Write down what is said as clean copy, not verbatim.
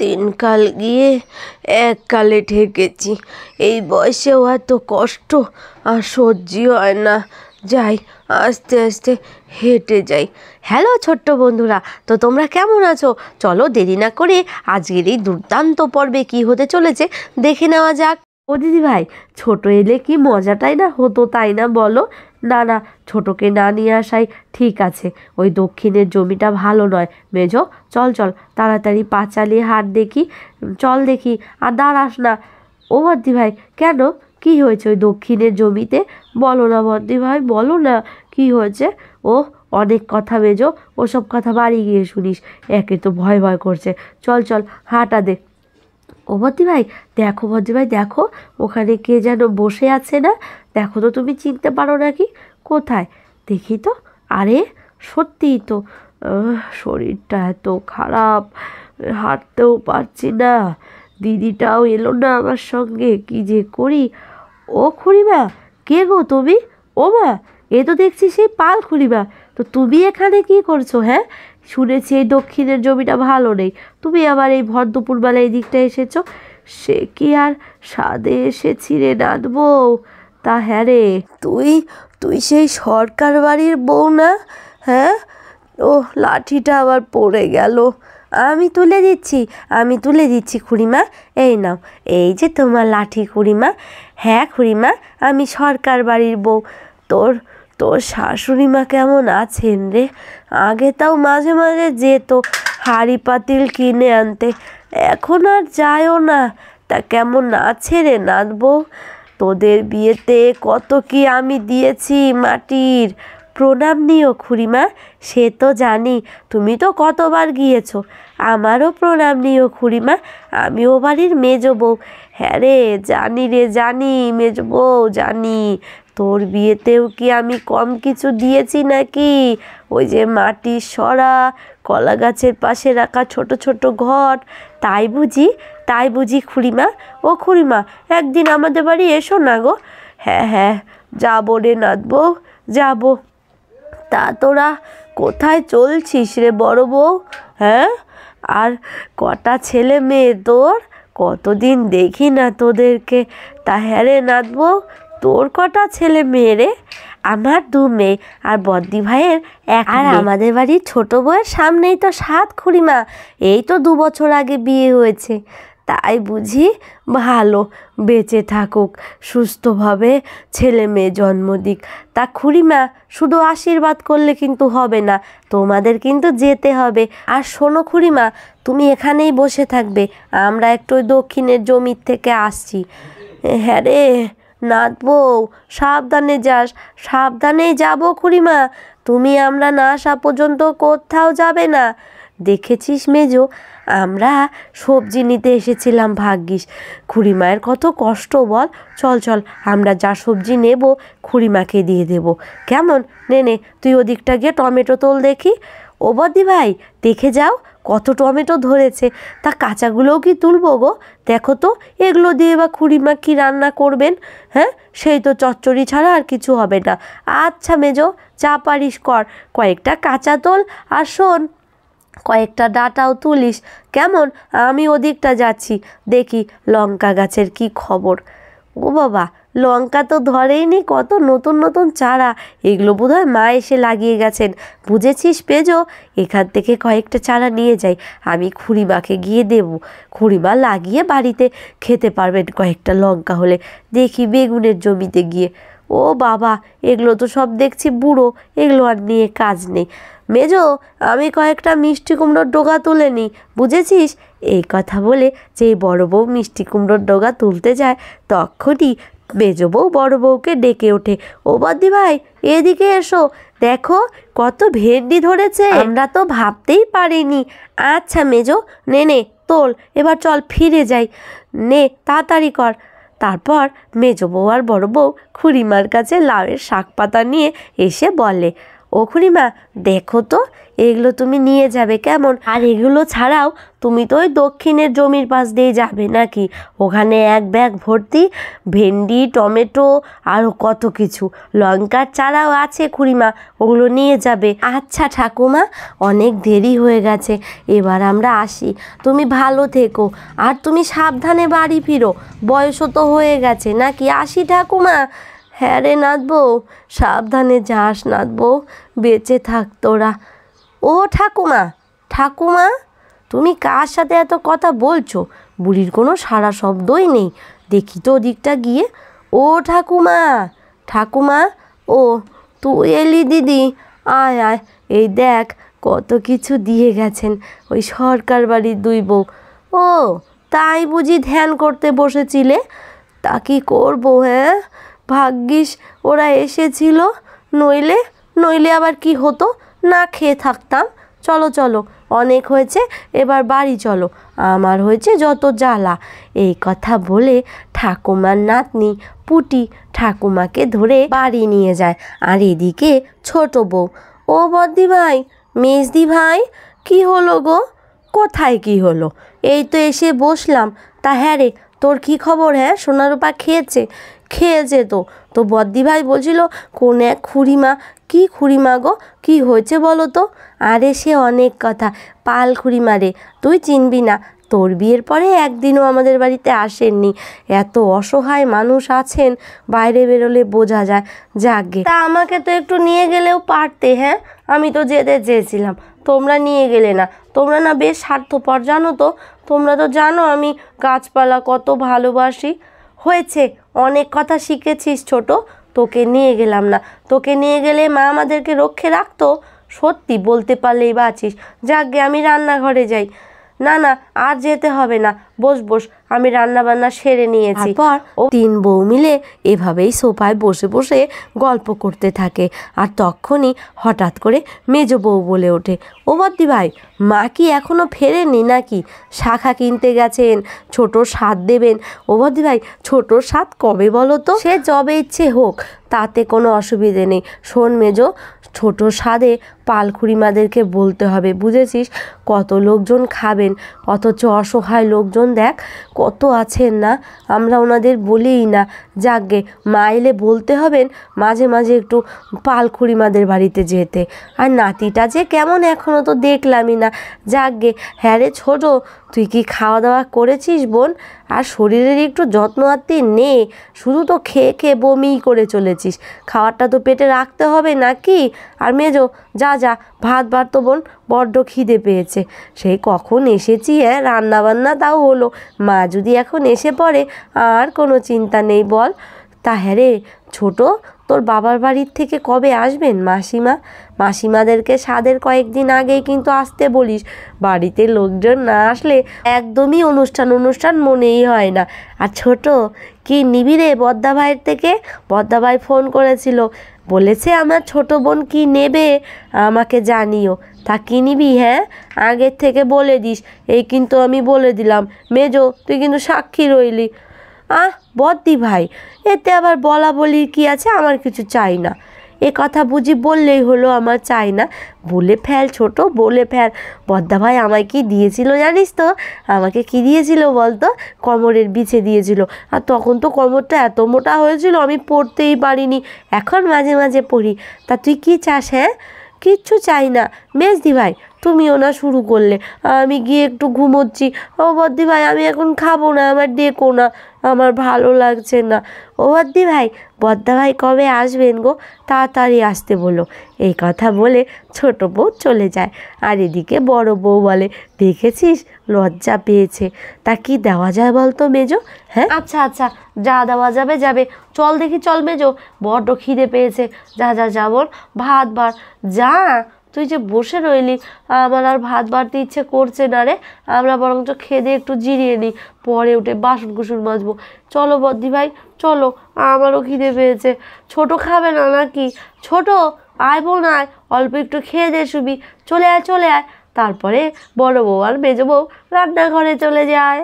তিনকাল গিয়ে এককালে ঠেকেছি। এই বয়সেও এত কষ্ট আর সহ্যই হয় না। যাই, আস্তে আস্তে হেঁটে যাই। হ্যালো ছোট্ট বন্ধুরা, তো তোমরা কেমন আছো? চলো দেরি না করে আজকের এই দুর্দান্ত পর্বে কি হতে চলেছে দেখে নেওয়া যাক। ও দিদি ভাই, ছোট এলে কি মজাটাই না হতো, তাই না বলো? না না, ছোটকে না নিয়ে আসাই ঠিক আছে। ওই দক্ষিণের জমিটা ভালো নয়। মেজো, চল চল তাড়াতাড়ি পা চালিয়ে হাট দেখি। চল দেখি, আর দাঁড়াস না। ও বদ্দি ভাই, কেন? কি হয়েছে ওই দক্ষিণের জমিতে? বলো না বদ্দি ভাই, বলো না কি হয়েছে। ও অনেক কথা মেজো, ওসব কথা বাড়ি গিয়ে শুনিস। একে তো ভয় ভয় করছে। চল চল হাঁটা দে। ও বদ্দি ভাই দেখো, বদ্দি ভাই দেখো, ওখানে কে যেন বসে আছে না? দেখো তো, তুমি চিনতে পারো নাকি? কোথায় দেখি তো। আরে সত্যিই তো, শরীরটা এত খারাপ, হাঁটতেও পারছি না। দিদিটাও এলো না আমার সঙ্গে, কি যে করি। ও খুড়িমা, কে গো তুমি? ও মা, এ তো দেখছি সেই পাল খুড়িমা। তো তুমি এখানে কি করছো? হ্যাঁ, শুনেছি এই দক্ষিণের জমিটা ভালো নেই, তুমি আবার এই ভর দুপুরবেলা এই দিকটা এসেছো। সে কি আর সাদে এসেছি রে নাথ বউ। তা হ্যাঁ রে, তুই তুই সেই সরকার বাড়ির বউ না? হ্যাঁ। ও, লাঠিটা আবার পড়ে গেল। আমি তুলে দিচ্ছি, আমি তুলে দিচ্ছি খুড়িমা। এই নাও, এই যে তোমার লাঠি খুড়িমা। হ্যাঁ খুড়িমা, আমি সরকার বাড়ির বউ। তোর তোর শাশুড়ি মা কেমন আছেন রে? আগে তাও মাঝে মাঝে যেত হাঁড়ি পাতিল কিনে আনতে, এখন আর যায়ও না। তা কেমন আছে রে নাথ বউ? তোদের বিয়েতে কত কি আমি দিয়েছি মাটির। প্রণাম নিও খুড়িমা। সে তো জানি, তুমি তো কতবার গিয়েছো। আমারও প্রণাম নিও খুড়িমা, আমিও বাড়ির মেজো বউ। হ্যাঁ রে, জানি রে জানি মেজো বউ, জানি। তোর বিয়েতেও কি আমি কম কিছু দিয়েছি নাকি? ওই যে মাটির সরা, কলা গাছের পাশে রাখা ছোট ছোট ঘট, তাই বুঝি? তাই বুঝি খুড়িমা? ও খুড়িমা, একদিন আমাদের বাড়ি এসো না গো। হ্যাঁ হ্যাঁ, যাবো রে নাথ বউ, যাবো। তা তোরা কোথায় চলছিস রে বড় বউ? হ্যাঁ, আর কটা ছেলে মেয়ে তোর? কতদিন দেখি না তোদেরকে। তা হ্যাঁ রে নাথ বউ, তোর কটা ছেলে মেয়ে রে? আমার 2 মেয়ে, আর বদ্দি ভাইয়ের 1 মেয়ে। আর আমাদের বাড়ির ছোট বউয়ের সামনেই তো 7 খুড়িমা। এই তো 2 বছর আগে বিয়ে হয়েছে। তাই বুঝি? ভালো, বেঁচে থাকুক, সুস্থভাবে ছেলে মেয়ে জন্ম দিক। তা খুড়িমা, শুধু আশীর্বাদ করলে কিন্তু হবে না, তোমাদের কিন্তু যেতে হবে। আর শোনো খুড়িমা, তুমি এখানেই বসে থাকবে, আমরা একটু ওই দক্ষিণের জমির থেকে আসছি। হ্যাঁ রে নাথ বউ, সাবধানে যাস। সাবধানেই যাবো খুড়িমা, তুমি আমরা না আসা পর্যন্ত কোথাও যাবে না। দেখেছিস মেজো, আমরা সবজি নিতে এসেছিলাম, ভাগ্যিস। খুড়িমায়ের কত কষ্ট বল। চল চল, আমরা যা সবজি নেব খুড়িমাকে দিয়ে দেব, কেমন? নে নে, তুই ওদিকটা গিয়ে টমেটো তোল দেখি। ও বদ্দি ভাই, দেখে যাও কত টমেটো ধরেছে। তা কাঁচাগুলোও কি তুলবো গো? দেখো তো, এগুলো দিয়ে বা খুড়িমা কি রান্না করবেন? হ্যাঁ, সেই তো চচ্চড়ি ছাড়া আর কিছু হবে না। আচ্ছা মেজো, যা পারিস কর, কয়েকটা কাঁচা তোল। আর শোন, কয়েকটা ডাঁটাও তুলিস, কেমন? আমি ওদিকটা যাচ্ছি, দেখি লঙ্কা গাছের কি খবর। ও বাবা, লঙ্কা তো ধরেইনি, কত নতুন নতুন চারা। এগুলো বোধহয় মা এসে লাগিয়ে গেছেন। বুঝেছিস পেজো, এখান থেকে কয়েকটা চারা নিয়ে যাই, আমি খুড়িমাকে গিয়ে দেব। খুড়িমা লাগিয়ে বাড়িতে খেতে পারবেন কয়েকটা লঙ্কা হলে। দেখি বেগুনের জমিতে গিয়ে, ও বাবা, এগুলো তো সব দেখছি বুড়ো, এগুলো আর নিয়ে কাজ নেই। মেজো, আমি কয়েকটা মিষ্টি কুমড়োর ডগা তুলে নিই, বুঝেছিস? এই কথা বলে যেই বড় বউ মিষ্টি কুমড়োর ডগা তুলতে যায়, তখনই মেজো বউ বড় বউকে ডেকে ওঠে, ও বদ্দি ভাই, এদিকে এসো, দেখো কত ভেন্ডি ধরেছে, আমরা তো ভাবতেই পারিনি। আচ্ছা মেজো, নে নে তোল, এবার চল ফিরে যাই, নে তাড়াতাড়ি কর। তারপর মেজো বউ আর বড় বউ খুড়িমার কাছে লাউয়ের শাক পাতা নিয়ে এসে বলে, ও খুড়িমা, দেখো তো এগুলো তুমি নিয়ে যাবে কেমন? আর এগুলো ছাড়াও তুমি তো ওই দক্ষিণের জমির পাশ দিয়ে যাবে নাকি? ওখানে এক ব্যাগ ভর্তি ভেন্ডি, টমেটো, আরও কত কিছু, লঙ্কার চারাও আছে খুড়িমা, ওগুলো নিয়ে যাবে। আচ্ছা ঠাকুমা, অনেক দেরি হয়ে গেছে, এবার আমরা আসি। তুমি ভালো থেকো, আর তুমি সাবধানে বাড়ি ফিরো, বয়সও তো হয়ে গেছে নাকি? আসি ঠাকুমা। হ্যাঁ রে নাথবউ, সাবধানে যাস নাথবউ, বেঁচে থাক তোরা। ও ঠাকুমা, ঠাকুমা, তুমি কার সাথে এত কথা বলছো? বুড়ির কোনো সারা শব্দই নেই, দেখি তো ওদিকটা গিয়ে। ও ঠাকুমা, ঠাকুমা, ও তুই এলি দিদি, আয় আয়, এই দেখ কত কিছু দিয়ে গেছেন ওই সরকার বাড়ির দুই বউ। ও তাই বুঝি ধ্যান করতে বসেছিলে? তা কি করবো, হ্যাঁ, ভাগ্যিস ওরা এসেছিল, নইলে নইলে আবার কি হতো, না খেয়ে থাকতাম। চলো চলো, অনেক হয়েছে, এবার বাড়ি চলো, আমার হয়েছে যত জ্বালা। এই কথা বলে ঠাকুমার নাতনি পুটি ঠাকুমাকে ধরে বাড়ি নিয়ে যায়। আর এদিকে ছোট বউ, ও বদ্দি ভাই, মেজদি ভাই, কি হলো গো? কোথায় কি হলো? এই তো এসে বসলাম। তা হ্যাঁ রে, তোর কি খবর? হ্যাঁ, সোনারূপা খেয়েছে? খেয়েছে তো। তো বদ্দি ভাই বলছিল কোন এক খুড়িমা। কি খুড়িমা গো, কি হয়েছে বলো তো? আরে সে অনেক কথা, পাল খুড়িমা রে, তুই চিনবি না, তোর বিয়ের পরে একদিনও আমাদের বাড়িতে আসেননি। এত অসহায় মানুষ আছেন, বাইরে বেরোলে বোঝা যায়। যাকগে, তা আমাকে তো একটু নিয়ে গেলেও পারতে। হ্যাঁ, আমি তো যেতে চেয়েছিলাম, তোমরা নিয়ে গেলে না। তোমরা না বেশ স্বার্থপর, জানো তো? তোমরা তো জানো আমি গাছপালা কত ভালোবাসি। হয়েছে, অনেক কথা শিখেছিস ছোট, তোকে নিয়ে গেলাম না। তোকে নিয়ে গেলে মা আমাদেরকে রক্ষে রাখতো? সত্যি বলতে পারলেই বাঁচিস। যাকগে, আমি রান্নাঘরে যাই। না না, আর যেতে হবে না, বস বস, আমি রান্না বান্না সেরে নিয়েছি। তারপর ও তিন বউ মিলে এভাবেই সোফায় বসে বসে গল্প করতে থাকে। আর তখনই হঠাৎ করে মেজ বউ বলে ওঠে, ও বদ্দি ভাই, মা কি এখনো ফেরেননি নাকি? শাখা কিনতে গেছেন, ছোট স্বাদ দেবেন। ও বদ্দি ভাই, ছোট স্বাদ কবে বলো তো? সে যবে ইচ্ছে হোক, তাতে কোনো অসুবিধে নেই। শোন মেজো, ছোট স্বাদে পাল খুড়িমাদেরকে বলতে হবে, বুঝেছিস? কত লোকজন খাবেন, অথচ অসহায় লোকজন দেখ কত আছেন না, আমরা ওনাদের বলিই না। যাকগে, মা এলে বলতে হবেন মাঝে মাঝে একটু পাল খুড়িমাদের বাড়িতে যেতে। আর নাতিটা যে কেমন এখনও তো দেখলামই না। যাকগে, হ্যাঁ রে ছোটো, তুই কি খাওয়া দাওয়া করেছিস বোন? আর শরীরের একটু যত্ন আত্তি নে, শুধু তো খেয়ে খেয়ে বমিই করে চলেছিস। খাওয়ারটা তো পেটে রাখতে হবে নাকি? আর মেজো, যা যা, ভাত বাড় তো বোন, বড্ড খিদে পেয়েছে। সেই কখন এসেছি, হ্যাঁ, রান্নাবান্না তাও হলো। মা যদি এখন এসে পড়ে আর কোনো চিন্তা নেই বল। তা হ্যাঁ রে ছোটো, তোর বাবার বাড়ির থেকে কবে আসবেন মাসিমা? মাসিমাদেরকে স্বাদের কয়েকদিন আগেই কিন্তু আসতে বলিস, বাড়িতে লোকজন না আসলে একদমই অনুষ্ঠান অনুষ্ঠান মনেই হয় না। আর ছোট, কি নিবি রে বদ্দা ভাইয়ের থেকে? বদ্দা ভাই ফোন করেছিল, বলেছে আমার ছোট বোন কি নেবে আমাকে জানিও। তা কি নিবি? হ্যাঁ, আগের থেকে বলে দিস। এই কিন্তু আমি বলে দিলাম। মেজো, তুই কিন্তু সাক্ষী রইলি। বদ্দি ভাই, এতে আবার বলা বলির কি আছে? আমার কিছু চাই না। এ কথা বুঝি বললেই হলো আমার চাই না? বলে ফেল ছোট, বলে ফেল। বদ্দা ভাই আমায় কি দিয়েছিল জানিস তো? আমাকে কি দিয়েছিল বলতো? কোমরের বিছে দিয়েছিল। আর তখন তো কোমরটা এত মোটা হয়েছিল আমি পড়তেই পারিনি, এখন মাঝে মাঝে পড়ি। তা তুই কি চাস? হ্যাঁ, কিচ্ছু চাই না। মেজদি ভাই, তুমিও না শুরু করলে, আমি গিয়ে একটু ঘুমোচ্ছি। ও বদ্দি ভাই, আমি এখন খাবো না, আমার ডেকো না, আমার ভালো লাগছে না। ও বদ্দি ভাই, বদ্দা ভাই কবে আসবেন গো? তাড়াতাড়ি আসতে বলো। এই কথা বলে ছোট বউ চলে যায়। আর এদিকে বড় বউ বলে, দেখেছিস, লজ্জা পেয়েছে। তা কি দেওয়া যায় বলতো মেজো? হ্যাঁ, আচ্ছা আচ্ছা, যা দেওয়া যাবে যাবে। চল দেখি, চল মেজো, বড্ড খিদে পেয়েছে। যা যা যাবর, ভাত বার যা। তুই যে বসে রইলি, আমার আর ভাত বাড়তে ইচ্ছে করছে না রে। আমরা বরঞ্চ খেয়ে দিয়ে একটু জিরিয়ে নিই, পরে উঠে বাসন কুসুন মাজবো। চলো বদ্দি ভাই, চলো, আমারও খিদে পেয়েছে। ছোট খাবে না নাকি? ছোট, আয় বোন আয়, অল্প একটু খেয়ে দে শুবি। চলে আয় চলে আয়। তারপরে বড় বউ আর মেজো বউ রান্নাঘরে চলে যায়।